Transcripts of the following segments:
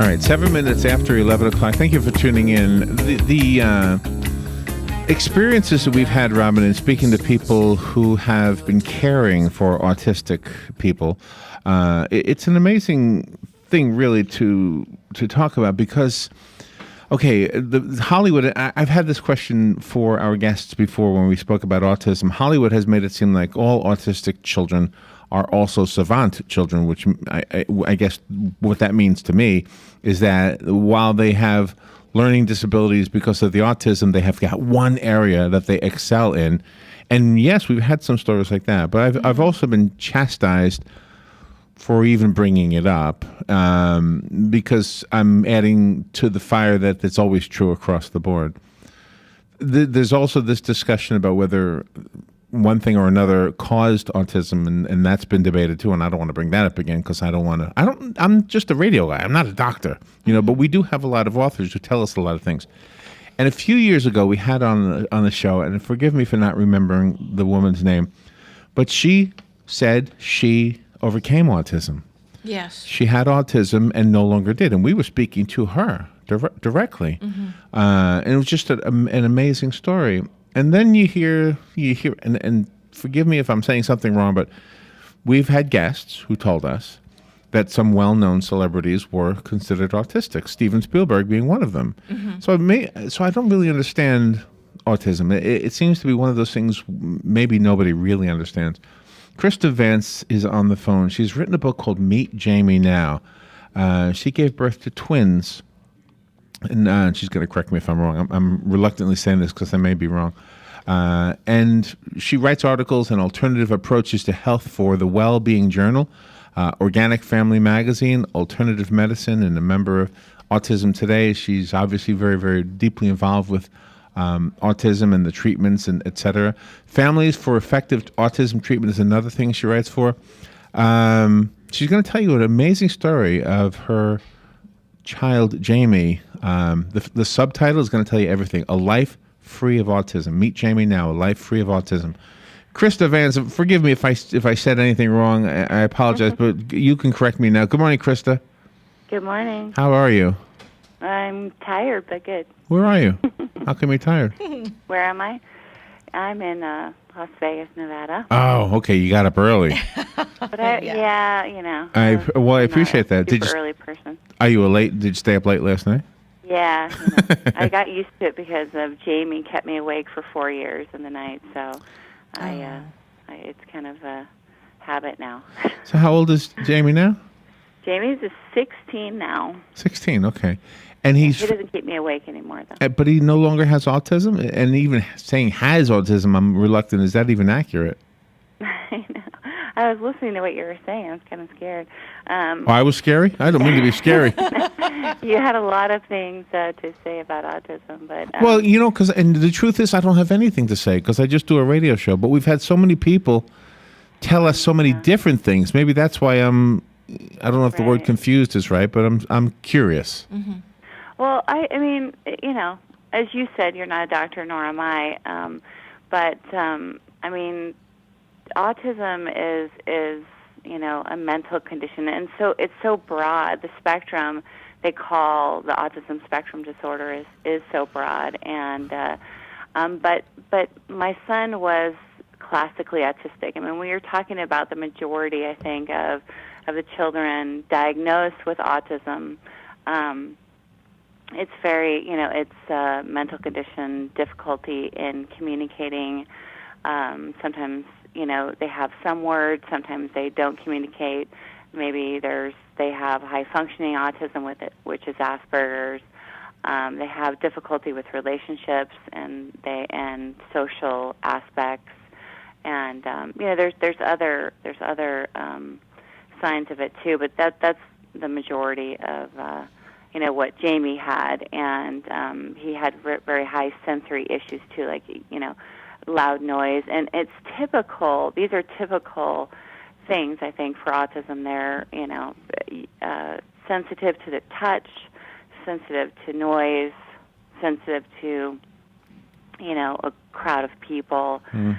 All right, 7 minutes after 11 o'clock. Thank you for tuning in. The experiences that we've had, Robin, in speaking to people who have been caring for autistic people, it's an amazing thing, really, to talk about because, okay, Hollywood, I've had this question for our guests before when we spoke about autism. Hollywood has made it seem like all autistic children are also savant children, which I guess what that means to me is that while they have learning disabilities because of the autism, they have got one area that they excel in. And yes, we've had some stories like that, but I've also been chastised for even bringing it up because I'm adding to the fire that it's always true across the board. There's also this discussion about whether one thing or another caused autism, and that's been debated too. And I don't want to bring that up again because I'm just a radio guy. I'm not a doctor, but we do have a lot of authors who tell us a lot of things. And a few years ago, we had on the show, and forgive me for not remembering the woman's name, but she said she overcame autism. Yes. She had autism and no longer did. And we were speaking to her directly. And it was just an amazing story. And then you hear, and forgive me if I'm saying something wrong, but we've had guests who told us that some well-known celebrities were considered autistic, Steven Spielberg being one of them. So I don't really understand autism. It seems to be one of those things maybe nobody really understands. Krista Vance is on the phone. She's written a book called Meet Jamie Now. She gave birth to twins. And she's going to correct me if I'm wrong. I'm reluctantly saying this because I may be wrong. And she writes articles and alternative approaches to health for the Well-Being Journal, Organic Family Magazine, Alternative Medicine, and a member of Autism Today. She's obviously very, very deeply involved with autism and the treatments and et cetera. Families for Effective Autism Treatment is another thing she writes for. She's going to tell you an amazing story of her child, Jamie. The subtitle is going to tell you everything. A Life Free of Autism. Meet Jamie Now, A Life Free of Autism. Krista Vance, forgive me if I said anything wrong. I apologize, but you can correct me now. Good morning, Krista. Good morning. How are you? I'm tired, but good. Where are you? How come you're tired? Where am I? I'm in Las Vegas, Nevada. Oh, okay. You got up early. But I I appreciate that. Did you? Early person. Are you did you stay up late last night? Yeah, I got used to it because of Jamie kept me awake for 4 years in the night, so it's kind of a habit now. So how old is Jamie now? Jamie's 16 now. 16, okay. And he doesn't keep me awake anymore, though. But he no longer has autism? And even saying has autism, I'm reluctant. Is that even accurate? I know. I was listening to what you were saying. I was kind of scared. I was scary? I don't mean to be scary. You had a lot of things to say about autism, but well, and the truth is, I don't have anything to say because I just do a radio show. But we've had so many people tell us so many different things. Maybe that's why I don't know if the word confused is right, but I'm curious. Mm-hmm. Well, I mean, as you said, you're not a doctor, nor am I. But I mean, autism is a mental condition, and so it's so broad. The spectrum they call the autism spectrum disorder is so broad, and but my son was classically autistic. I mean, we were talking about the majority, I think, of the children diagnosed with autism. It's very, it's a mental condition, difficulty in communicating. Sometimes, they have some words. Sometimes they don't communicate. Maybe they have high-functioning autism with it, which is Asperger's. They have difficulty with relationships and social aspects. And there's other signs of it too. But that's the majority of what Jamie had, and he had very high sensory issues too, like loud noise, and it's typical. These are typical things, I think, for autism. They're sensitive to the touch, sensitive to noise, sensitive to a crowd of people, things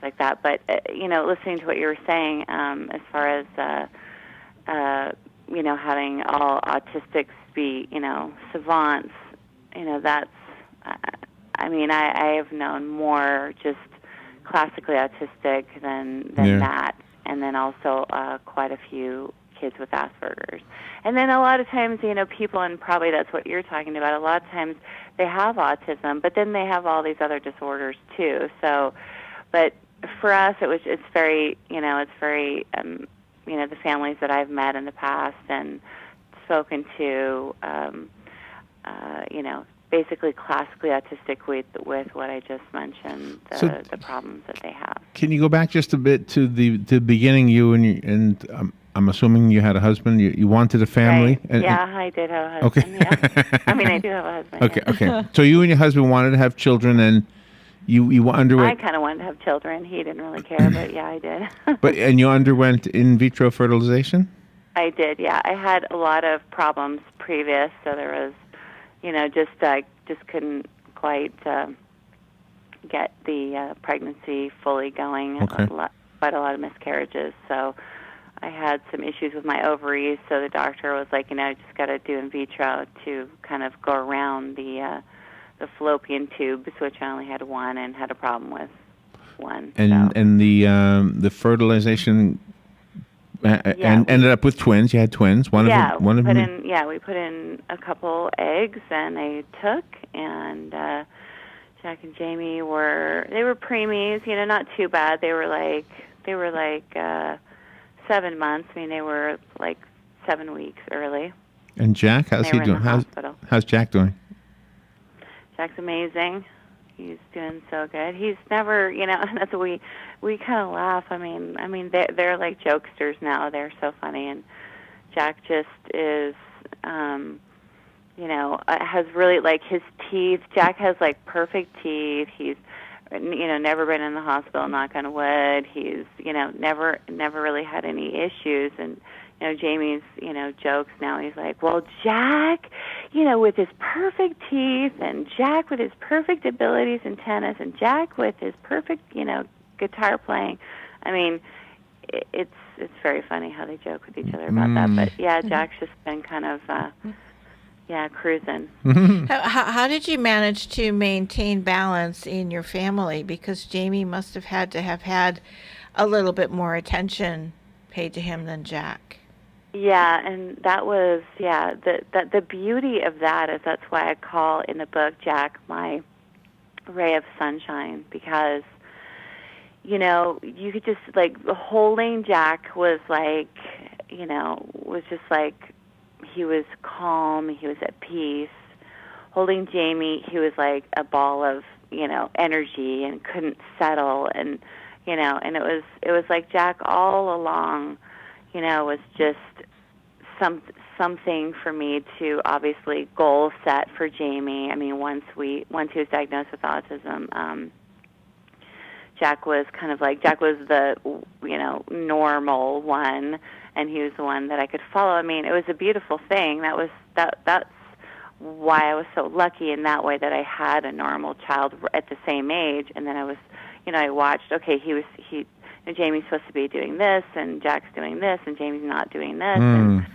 like that. But listening to what you were saying, as far as having all autistics be, savants, that's, I have known more just classically autistic than that. And then also quite a few kids with Asperger's. And then a lot of times, people, and probably that's what you're talking about, a lot of times they have autism, but then they have all these other disorders too. So, but for us, it's very, the families that I've met in the past and spoken to, basically classically autistic with what I just mentioned, the problems that they have. Can you go back just a bit to the beginning? I'm assuming you had a husband. You wanted a family. Right. I did have a husband. Okay. Yeah. I do have a husband. Okay. Okay. So you and your husband wanted to have children, and you underwent. I kind of wanted to have children. He didn't really care, but yeah, I did. And you underwent in vitro fertilization? I did. Yeah, I had a lot of problems previous, so there was. Just couldn't quite get the pregnancy fully going. Okay. Quite a lot of miscarriages. So I had some issues with my ovaries. So the doctor was like, I just got to do in vitro to kind of go around the fallopian tubes, which I only had one and had a problem with one. And the fertilization. And ended up with twins. You had twins. One of them. We put in a couple eggs, and they took. And Jack and Jamie they were preemies. Not too bad. They were like 7 months. They were like 7 weeks early. And Jack, how's he doing? How's Jack doing? Jack's amazing. He's doing so good. He's never, that's what we kind of laugh. They're like jokesters now. They're so funny, and Jack just is, has really like his teeth. Jack has like perfect teeth. He's, never been in the hospital. Knock on wood. He's, never really had any issues, and. Jamie's, jokes now. He's like, well, Jack, with his perfect teeth, and Jack with his perfect abilities in tennis, and Jack with his perfect, guitar playing. It's very funny how they joke with each other about that. But, yeah, Jack's just been kind of, cruising. How did you manage to maintain balance in your family? Because Jamie must have had a little bit more attention paid to him than Jack. Yeah, and that was, the beauty of that is that's why I call in the book Jack my ray of sunshine, because, you could just, like, holding Jack was like, was just like, he was calm, he was at peace. Holding Jamie, he was like a ball of, energy and couldn't settle, and, and it was like Jack all along, was just something for me to obviously goal set for Jamie. Once he was diagnosed with autism, Jack was the, normal one, and he was the one that I could follow. It was a beautiful thing. That's why I was so lucky in that way, that I had a normal child at the same age, and then I was, I watched, okay, Jamie's supposed to be doing this, and Jack's doing this, and Jamie's not doing this, and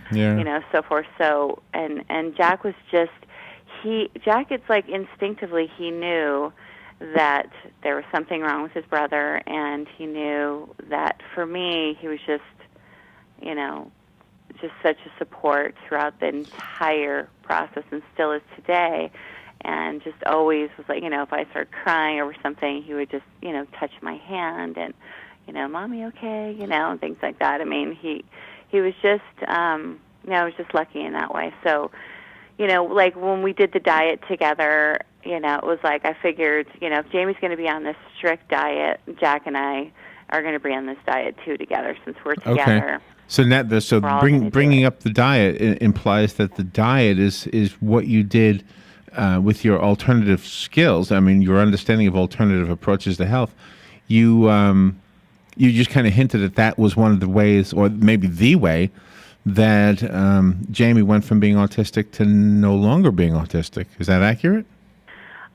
so forth. So, and Jack was just, Jack, it's like instinctively he knew that there was something wrong with his brother, and he knew that for me, he was just, just such a support throughout the entire process, and still is today. And just always was like, if I started crying over something, he would just, touch my hand and, Mommy, okay, and things like that. He was just, I was just lucky in that way. So, like when we did the diet together, it was like I figured, if Jamie's going to be on this strict diet, Jack and I are going to be on this diet too together, since we're together. Okay. So bringing up the diet implies that the diet is what you did with your alternative skills. Your understanding of alternative approaches to health. You just kind of hinted that was one of the ways, or maybe the way, that Jamie went from being autistic to no longer being autistic. Is that accurate?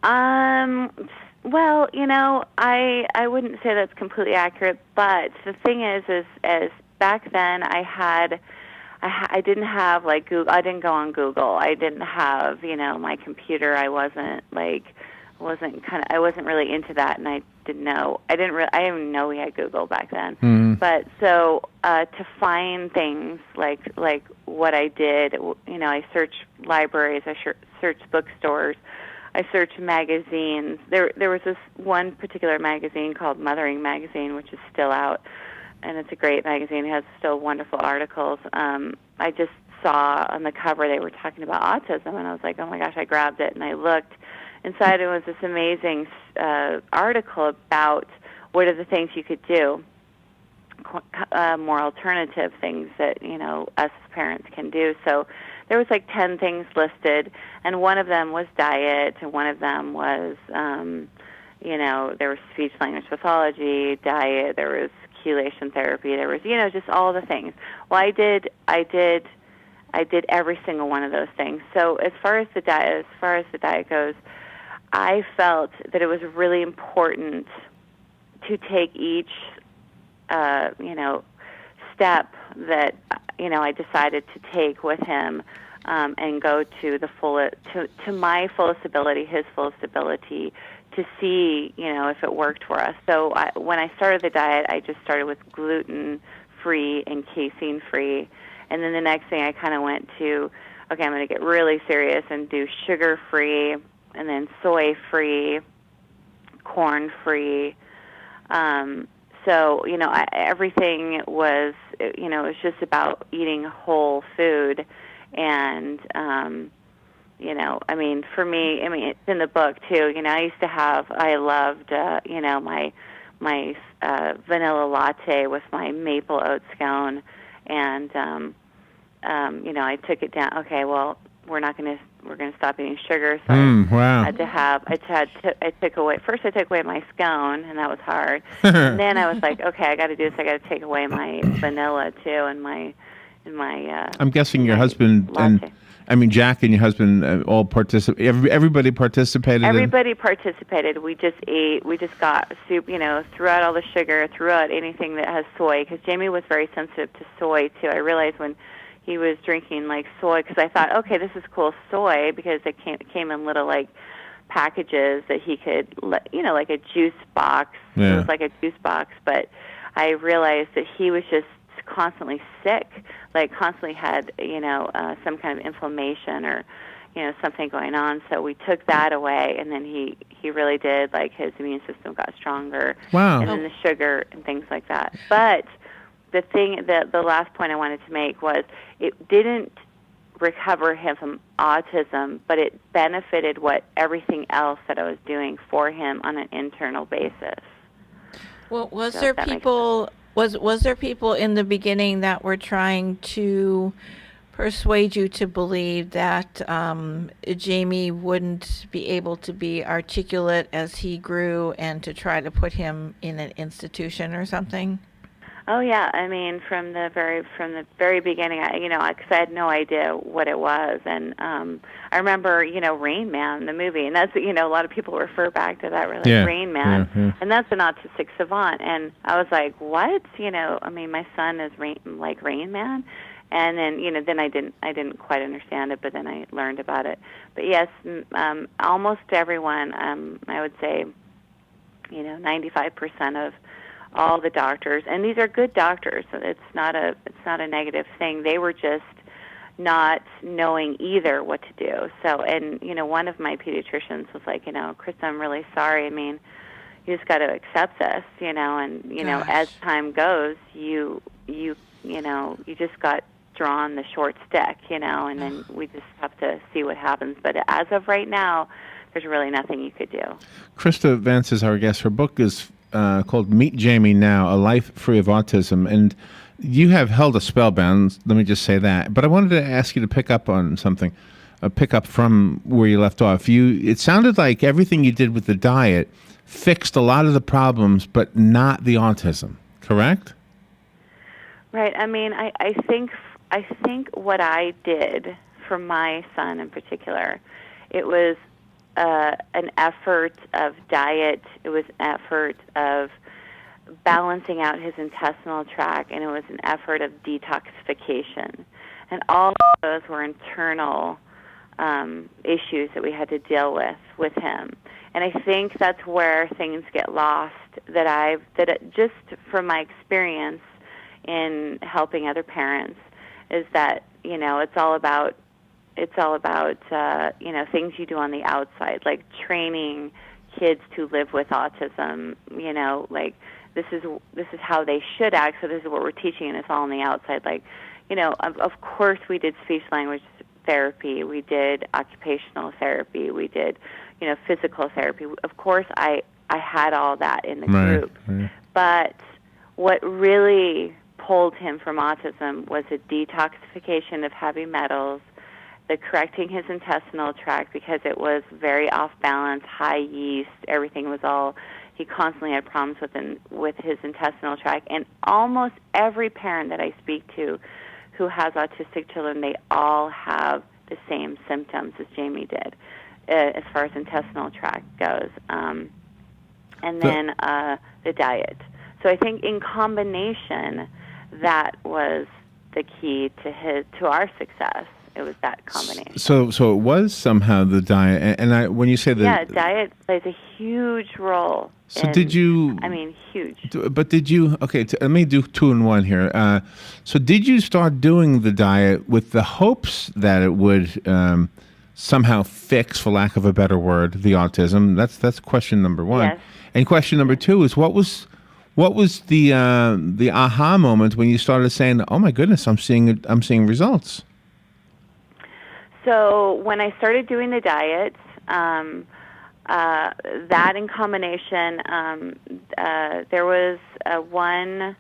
Well, I wouldn't say that's completely accurate, but the thing is back then I I didn't have like Google. I didn't go on Google. I didn't have, my computer. I wasn't really into that, and I didn't know. I didn't even know we had Google back then. But so to find things like what I did, I searched libraries, I searched bookstores, I searched magazines. There was this one particular magazine called Mothering Magazine, which is still out, and it's a great magazine. It has still wonderful articles. I just saw on the cover they were talking about autism, and I was like, oh my gosh, I grabbed it, and I looked. Inside it was this amazing article about what are the things you could do, more alternative things that, us as parents can do. So there was like 10 things listed, and one of them was diet, and one of them was, there was speech-language pathology, diet, there was chelation therapy, there was, just all the things. Well, I did every single one of those things. So as far as the diet goes, I felt that it was really important to take each, step that, I decided to take with him, and go to the to my fullest ability, his fullest ability, to see, if it worked for us. So when I started the diet, I just started with gluten-free and casein-free. And then the next thing I kind of went to, okay, I'm going to get really serious and do sugar-free, and then soy-free, corn-free. So, everything was, it was just about eating whole food. And, for me, it's in the book, too. I loved, my vanilla latte with my maple oat scone. And, I took it down. Okay, well, we're going to stop eating sugar. So wow. I took away my scone, and that was hard. And then I was like, okay, I got to do this. I got to take away my vanilla too, and my. I'm guessing your husband latte. Jack and your husband all participated. Everybody participated. Everybody participated. We just ate. We just got soup. Threw out all the sugar. Threw out anything that has soy, because Jamie was very sensitive to soy too. I realized when he was drinking like soy, because I thought, okay, this is cool, soy, because it came in little like packages that he could, like a juice box. Yeah. It was like a juice box, but I realized that he was just constantly sick, like constantly had, some kind of inflammation or, something going on. So we took that away, and then he really did, like his immune system got stronger. Wow. And then the sugar and things like that. But the last point I wanted to make was it didn't recover him from autism, but it benefited everything else that I was doing for him on an internal basis. Well, was there people in the beginning that were trying to persuade you to believe that Jamie wouldn't be able to be articulate as he grew, and to try to put him in an institution or something? Oh yeah, from the very beginning, because I had no idea what it was, and I remember, Rain Man, the movie, and that's, a lot of people refer back to that, really, yeah. Rain Man, yeah. and that's an autistic savant, and I was like, what? My son is Rain Man, and then, then I didn't quite understand it, but then I learned about it. But yes, almost everyone, I would say, 95% of all the doctors, and these are good doctors, so it's not a negative thing. They were just not knowing either what to do. So, and one of my pediatricians was like, Krista, I'm really sorry. You just got to accept this, and Gosh. as time goes, you just got drawn the short stick, and then we just have to see what happens. But as of right now, there's really nothing you could do. Krista Vance is our guest. Her book is called Meet Jamie Now, A Life Free of Autism. And you have held a spellbound, let me just say that. But I wanted to ask you to pick up on something, pick up from where you left off. It sounded like everything you did with the diet fixed a lot of the problems, but not the autism, correct? Right. I think what I did for my son in particular, it was an effort of diet. It was an effort of balancing out his intestinal tract, and it was an effort of detoxification. And all of those were internal issues that we had to deal with him. And I think that's where things get lost. Just from my experience in helping other parents, is that it's all about things you do on the outside, like training kids to live with autism. Like this is how they should act. So this is what we're teaching, and it's all on the outside. Like, of course we did speech language therapy, we did occupational therapy, we did physical therapy. Of course I had all that in the group. Right. But what really pulled him from autism was a detoxification of heavy metals, the correcting his intestinal tract because it was very off balance, high yeast, everything was all, he constantly had problems with his intestinal tract. And almost every parent that I speak to who has autistic children, they all have the same symptoms as Jamie did as far as intestinal tract goes. And then the diet. So I think in combination, that was the key to our success. It was that combination. So it was somehow the diet, and when you say that, diet plays a huge role. So did you? I mean, huge. But did you? Okay, let me do 2 in 1 here. So did you start doing the diet with the hopes that it would somehow fix, for lack of a better word, the autism? That's question number 1. Yes. And question number 2 is what was the aha moment when you started saying, "Oh my goodness, I'm seeing results"? So when I started doing the diet, that in combination, there was one,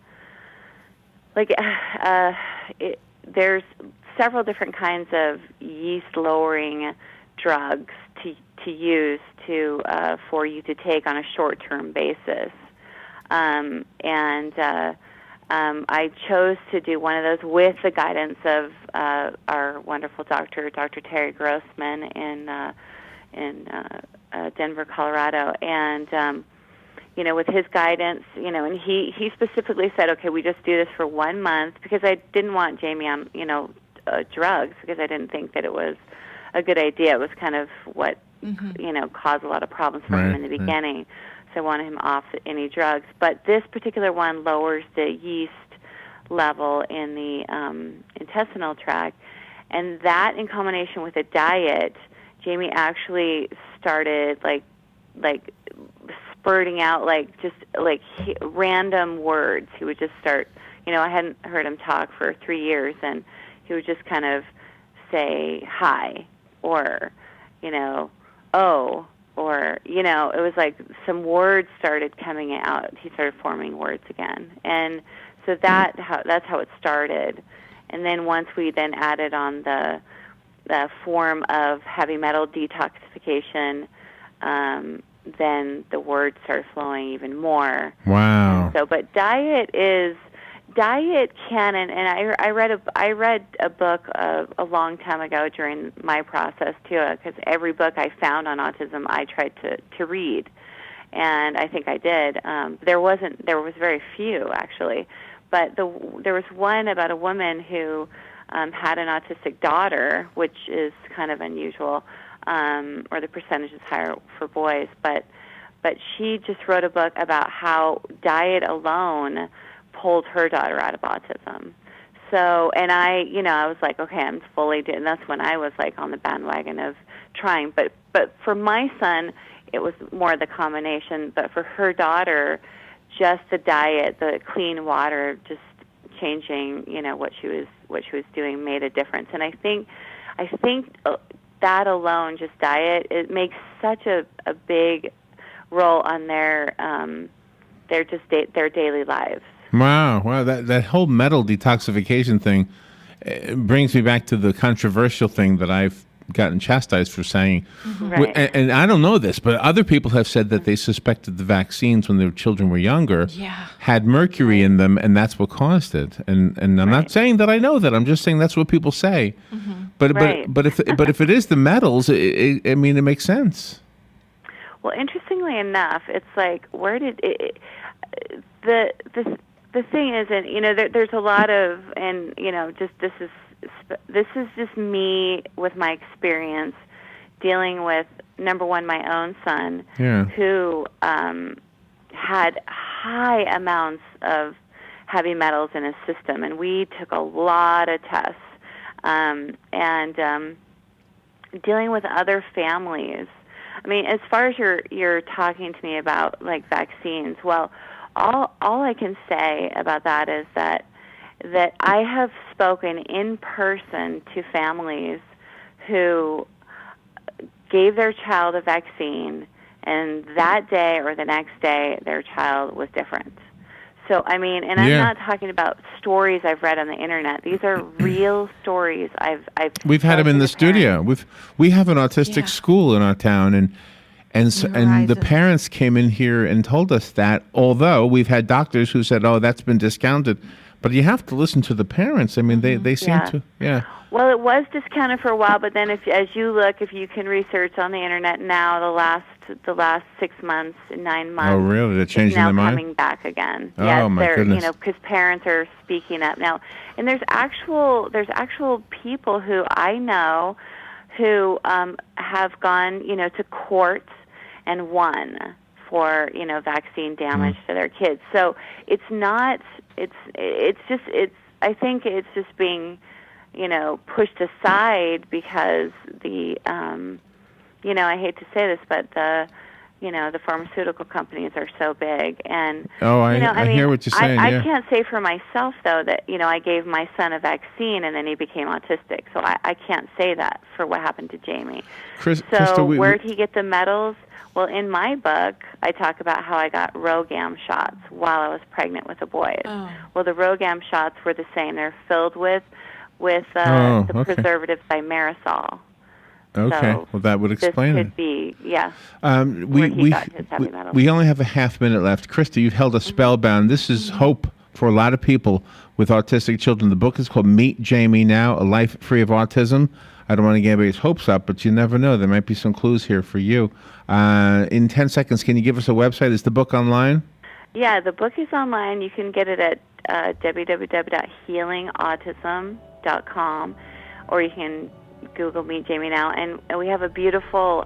there's several different kinds of yeast-lowering drugs to use for you to take on a short-term basis. I chose to do one of those with the guidance of our wonderful doctor, Dr. Terry Grossman in Denver, Colorado, and with his guidance, and he specifically said, okay, we just do this for 1 month because I didn't want Jamie on drugs because I didn't think that it was a good idea. It was kind of what caused a lot of problems for him in the beginning. So I wanted him off any drugs. But this particular one lowers the yeast level in the intestinal tract. And that in combination with a diet, Jamie actually started like spurting out random words. He would just start, I hadn't heard him talk for 3 years, and he would just kind of say hi or, oh, or, it was like some words started coming out. He started forming words again. And so that's how it started. And then once we then added on the form of heavy metal detoxification, then the words started flowing even more. Wow. And so, but diet can, and I read a book a long time ago during my process too, because every book I found on autism I tried to read, and I think I did. There was very few actually, but there was one about a woman who had an autistic daughter, which is kind of unusual, or the percentage is higher for boys, but she just wrote a book about how diet alone pulled her daughter out of autism. So, and I was like, okay, I'm fully doing. That's when I was like on the bandwagon of trying. But for my son, it was more the combination. But for her daughter, just the diet, the clean water, just changing, what she was doing made a difference. And I think that alone, just diet, it makes such a big role on their daily lives. Wow! That whole metal detoxification thing brings me back to the controversial thing that I've gotten chastised for saying. Mm-hmm. Right. And I don't know this, but other people have said that they suspected the vaccines when their children were younger had mercury in them, and that's what caused it. And I'm not saying that I know that. I'm just saying that's what people say. Mm-hmm. But if it is the metals, it makes sense. Well, interestingly enough, it's like where did it the thing is, and there's a lot of, and just this is this is just me with my experience dealing with, number one, my own son, who had high amounts of heavy metals in his system, and we took a lot of tests, and dealing with other families. I mean, as far as you're talking to me about like vaccines, well, all I can say about that is that I have spoken in person to families who gave their child a vaccine, and that day or the next day their child was different. So, I mean, and I'm not talking about stories I've read on the internet. These are real stories We've had them in the studio. We have an autistic school in our town, and the parents came in here and told us that, although we've had doctors who said, "Oh, that's been discounted," but you have to listen to the parents. I mean, they seem to, Well, it was discounted for a while, but then as you can research on the internet now, the last 6 months, 9 months. Oh, really? They're changing their mind? Now coming back again. Oh, my goodness. Because parents are speaking up now, and there's actual people who I know who have gone, to court and won for vaccine damage to their kids. So it's not. I think it's just being, pushed aside because the, I hate to say this, but the pharmaceutical companies are so big, and I hear what you're saying. I can't say for myself though that I gave my son a vaccine and then he became autistic, so I can't say that for what happened to Jamie. Krista, where did he get the medals? Well, in my book, I talk about how I got Rogam shots while I was pregnant with a boy. Oh. Well, the Rogam shots were the same. They're filled with the preservative thimerosal. Okay, so well, that would explain this could be, we only have a half minute left. Krista, you've held us spellbound. This is hope for a lot of people with autistic children. The book is called Meet Jamie Now, A Life Free of Autism. I don't want to get anybody's hopes up, but you never know. There might be some clues here for you. In 10 seconds, can you give us a website? Is the book online? Yeah, the book is online. You can get it at www.healingautism.com, or you can Google Meet Jamie Now. And we have a beautiful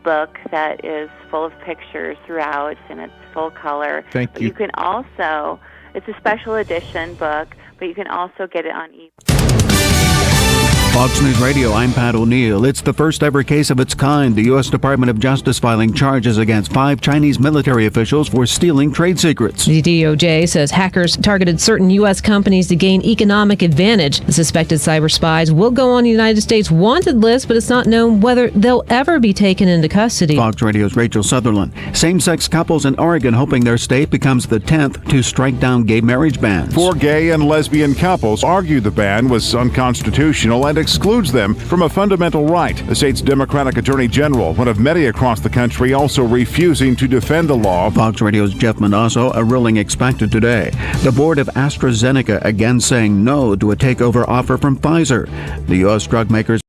book that is full of pictures throughout, and it's full color. Thank you. You can also, it's a special edition book, but you can also get it on ebook. Fox News Radio, I'm Pat O'Neill. It's the first ever case of its kind. The U.S. Department of Justice filing charges against 5 Chinese military officials for stealing trade secrets. The DOJ says hackers targeted certain U.S. companies to gain economic advantage. The suspected cyber spies will go on the United States wanted list, but it's not known whether they'll ever be taken into custody. Fox Radio's Rachel Sutherland. Same-sex couples in Oregon hoping their state becomes the 10th to strike down gay marriage bans. 4 gay and lesbian couples argued the ban was unconstitutional and excludes them from a fundamental right. The state's Democratic Attorney General, one of many across the country, also refusing to defend the law. Fox Radio's Jeff Manasso, a ruling expected today. The board of AstraZeneca again saying no to a takeover offer from Pfizer. The U.S. drug makers